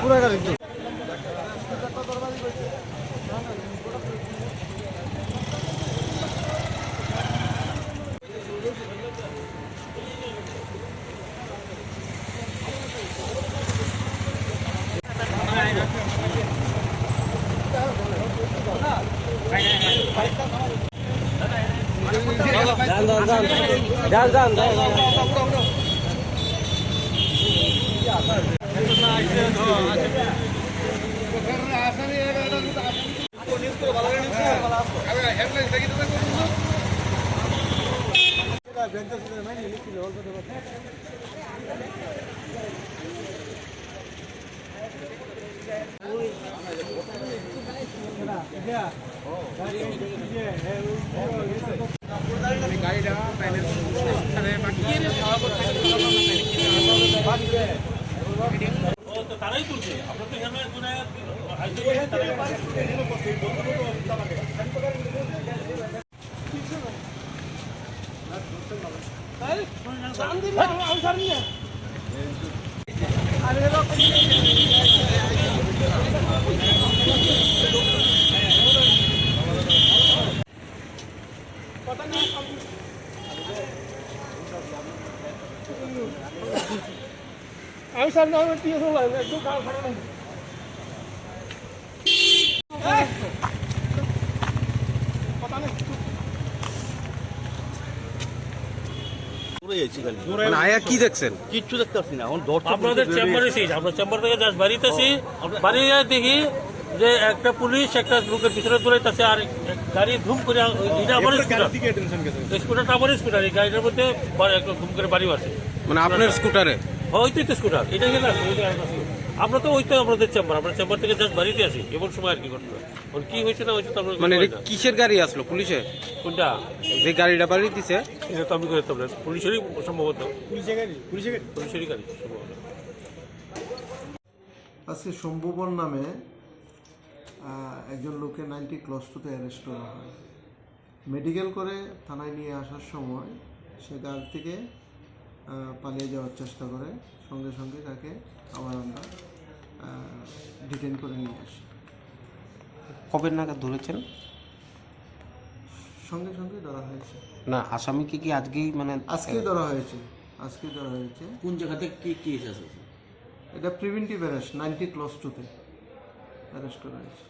पूरा गाड़ी তারাই তুলছে আমরা তো এখানে আমি সামনে আমার টিএস হলাম একদম কাল খারাপ নাই কি দেখছেন? কিচ্ছু দেখতে পাচ্ছি না। আপনাদের চেম্বারে আমরা চেম্বার থেকে জাস্ট বাড়িতে আসি, বাড়িতে দেখি যে একটা পুলিশ একটা লোকের পিছনে দৌড়াইতেছে আর গাড়ি ধুম করে এটা আমার স্কুটারটা আমার স্কুটার, এই গাড়িটার মধ্যে একটা ধুম করে বাড়ি আছে। মানে আপনার স্কুটারে? ওই তো স্কুটার এটা গেলে আমরা তো ওই তো আমাদের চেম্বার, আমরা চেম্বার থেকে জাস্ট বাড়িতে আসি এমন সময় আর কি করতে হয়। কি হয়েছে না হয়েছে তো আমরা মানে কিসের গাড়ি আসলো? পুলিশে? কোনটা যে গাড়িটা বাড়ি দিছে এটা তো আমি করে পুলিশেরই সম্ভবত, পুলিশেরই গাড়ি সম্ভবত। আজকে শম্ভুবন নামে একজন লোকে 90+2-তে অ্যারেস্ট করা হয়। মেডিকেল করে থানায় নিয়ে আসার সময় সে গাড়ি থেকে পালিয়ে যাওয়ার চেষ্টা করে, সঙ্গে সঙ্গে তাকে আবার আমরা ডিটেইন করে নিয়ে আসি। কবে নাগাদ ধরেছেন? সঙ্গে সঙ্গে ধরা হয়েছে। না, আসামিকে কি আজকেই মানে আজকেই ধরা হয়েছে, আজকেই ধরা হয়েছে। কোন জায়গা থেকে কি কেস আছে? এটা প্রিভেন্টিভ অ্যারেস্ট 90+2-তে অ্যারেস্ট করা হয়েছে।